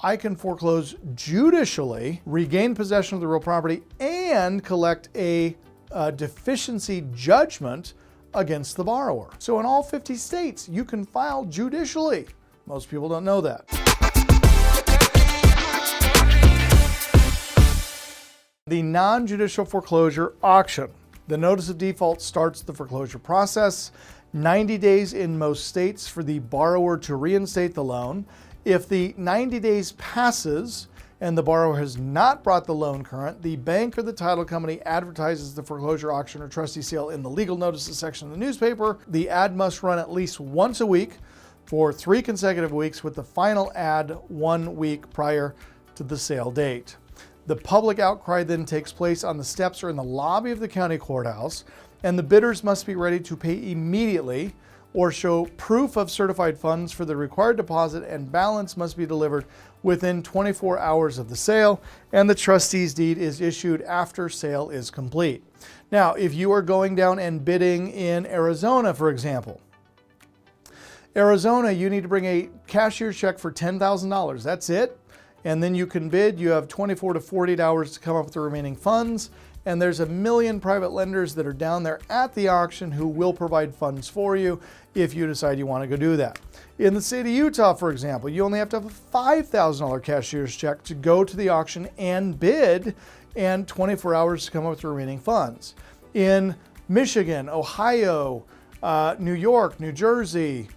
I can foreclose judicially, regain possession of the real property, and collect a deficiency judgment against the borrower. So in all 50 states, you can file judicially. Most people don't know that. The non-judicial foreclosure auction. The notice of default starts the foreclosure process. 90 days in most states for the borrower to reinstate the loan. If the 90 days passes and the borrower has not brought the loan current, the bank or the title company advertises the foreclosure auction or trustee sale in the legal notices section of the newspaper. The ad must run at least once a week for 3 consecutive weeks, with the final ad 1 week prior to the sale date. The public outcry then takes place on the steps or in the lobby of the county courthouse, and the bidders must be ready to pay immediately or show proof of certified funds for the required deposit, and balance must be delivered within 24 hours of the sale, and the trustee's deed is issued after sale is complete. Now, if you are going down and bidding in Arizona, for example, Arizona, you need to bring a cashier's check for $10,000. That's it. And then you can bid. You have 24 to 48 hours to come up with the remaining funds. And there's 1 million private lenders that are down there at the auction who will provide funds for you if you decide you want to go do that. In the state of Utah, for example, you only have to have a $5,000 cashier's check to go to the auction and bid, and 24 hours to come up with the remaining funds. In Michigan, Ohio, New York, New Jersey,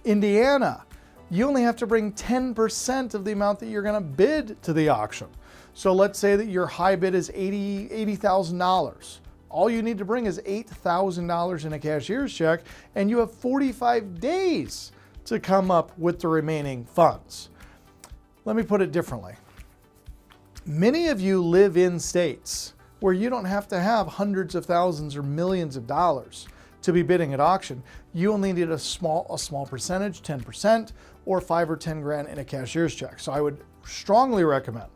Indiana, you only have to bring 10% of the amount that you're going to bid to the auction. So let's say that your high bid is $80,000. All you need to bring is $8,000 in a cashier's check, and you have 45 days to come up with the remaining funds. Let me put it differently. Many of you live in states where you don't have to have hundreds of thousands or millions of dollars to be bidding at auction. You only need a small percentage, 10%, or 5 or 10 grand in a cashier's check. So I would strongly recommend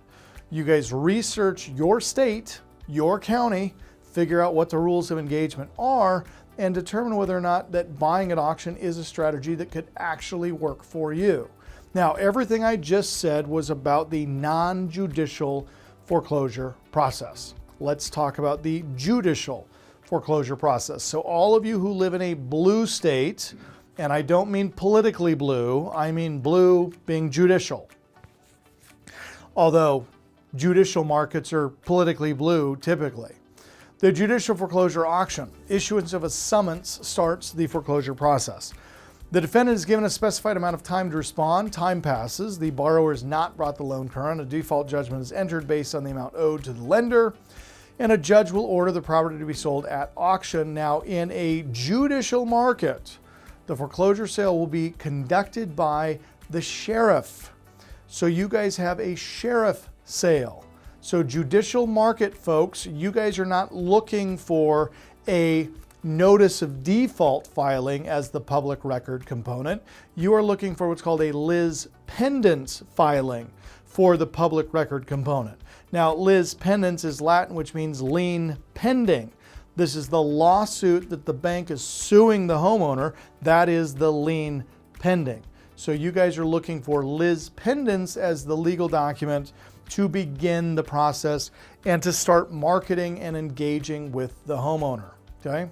you guys research your state, your county, figure out what the rules of engagement are, and determine whether or not that buying at auction is a strategy that could actually work for you. Now, everything I just said was about the non-judicial foreclosure process. Let's talk about the judicial foreclosure process. So all of you who live in a blue state, and I don't mean politically blue, I mean blue being judicial. Although judicial markets are politically blue typically. The judicial foreclosure auction, issuance of a summons starts the foreclosure process. The defendant is given a specified amount of time to respond. Time passes. The borrower has not brought the loan current. A default judgment is entered based on the amount owed to the lender, and a judge will order the property to be sold at auction. Now, in a judicial market, the foreclosure sale will be conducted by the sheriff. So you guys have a sheriff sale. So judicial market folks, you guys are not looking for a notice of default filing as the public record component. You are looking for what's called a lis pendens filing for the public record component. Now, lis pendens is Latin, which means lien pending. This is the lawsuit that the bank is suing the homeowner. That is the lien pending. So you guys are looking for lis pendens as the legal document to begin the process and to start marketing and engaging with the homeowner, okay?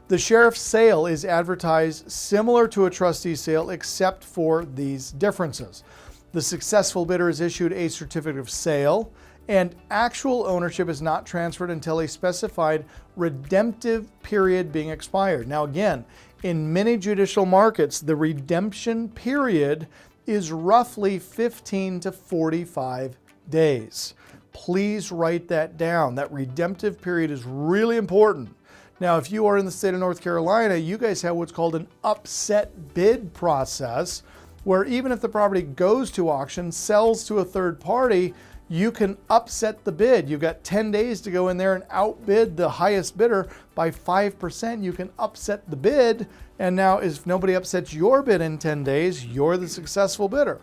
The sheriff's sale is advertised similar to a trustee sale except for these differences. The successful bidder is issued a certificate of sale, and actual ownership is not transferred until a specified redemptive period being expired. Now again, in many judicial markets, the redemption period is roughly 15 to 45 days. Please write that down. That redemptive period is really important. Now, if you are in the state of North Carolina, you guys have what's called an upset bid process, where even if the property goes to auction, sells to a third party, you can upset the bid. You've got 10 days to go in there and outbid the highest bidder by 5%. You can upset the bid, and now if nobody upsets your bid in 10 days, you're the successful bidder.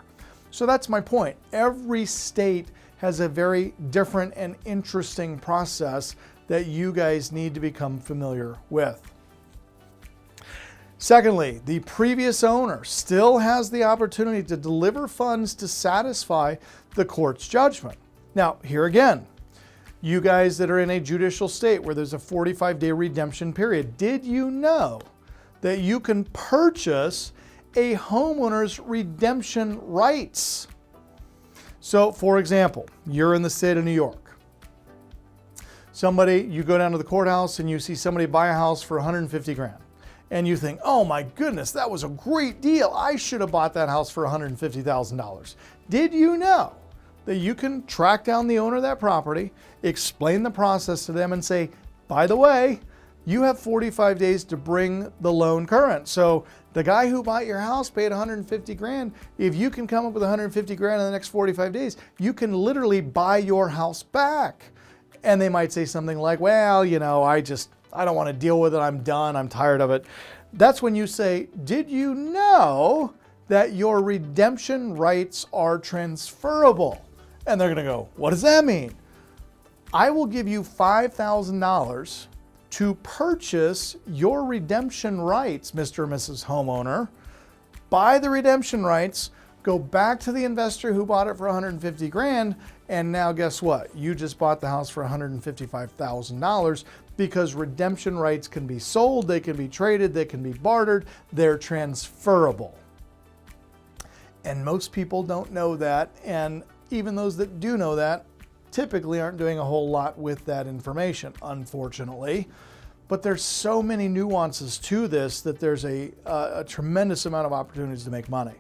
So that's my point. Every state has a very different and interesting process that you guys need to become familiar with. Secondly, the previous owner still has the opportunity to deliver funds to satisfy the court's judgment. Now, here again, you guys that are in a judicial state where there's a 45-day redemption period, did you know that you can purchase a homeowner's redemption rights? So, for example, you're in the state of New York. You go down to the courthouse and you see somebody buy a house for 150 grand. And you think, oh my goodness, that was a great deal. I should have bought that house for $150,000. Did you know that you can track down the owner of that property, explain the process to them and say, by the way, you have 45 days to bring the loan current. So the guy who bought your house paid 150 grand. If you can come up with 150 grand in the next 45 days, you can literally buy your house back. And they might say something like, well, I don't want to deal with it. I'm done. I'm tired of it. That's when you say, did you know that your redemption rights are transferable? And they're going to go, what does that mean? I will give you $5,000 to purchase your redemption rights, Mr. and Mrs. Homeowner. Buy the redemption rights, go back to the investor who bought it for 150 grand, and now guess what? You just bought the house for $155,000 because redemption rights can be sold, they can be traded, they can be bartered, they're transferable. And most people don't know that, and even those that do know that typically aren't doing a whole lot with that information, unfortunately. But there's so many nuances to this that there's a tremendous amount of opportunities to make money.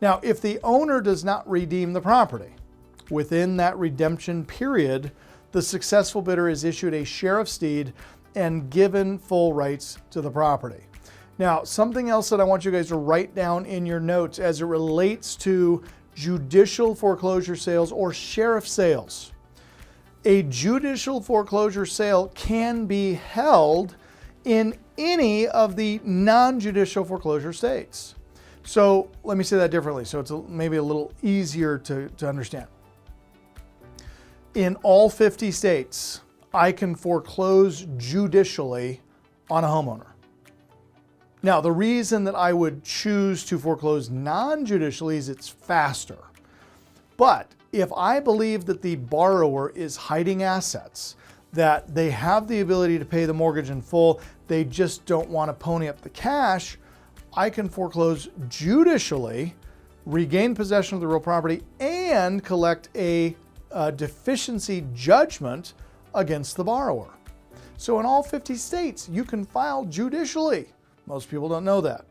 Now, if the owner does not redeem the property within that redemption period, the successful bidder is issued a sheriff's deed and given full rights to the property. Now, something else that I want you guys to write down in your notes as it relates to judicial foreclosure sales or sheriff sales. A judicial foreclosure sale can be held in any of the non-judicial foreclosure states. So let me say that differently so it's maybe a little easier to understand. In all 50 states, I can foreclose judicially on a homeowner. Now, the reason that I would choose to foreclose non-judicially is it's faster. But if I believe that the borrower is hiding assets, that they have the ability to pay the mortgage in full, they just don't want to pony up the cash, I can foreclose judicially, regain possession of the real property, and collect a deficiency judgment against the borrower. So in all 50 states, you can file judicially. Most people don't know that.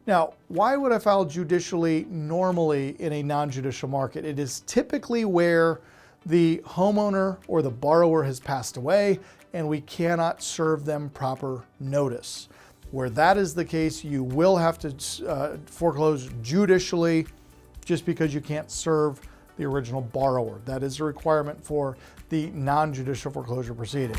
Now, why would I file judicially normally in a non-judicial market? It is typically where the homeowner or the borrower has passed away and we cannot serve them proper notice. Where that is the case, you will have to foreclose judicially just because you can't serve the original borrower. That is a requirement for the non-judicial foreclosure proceeding.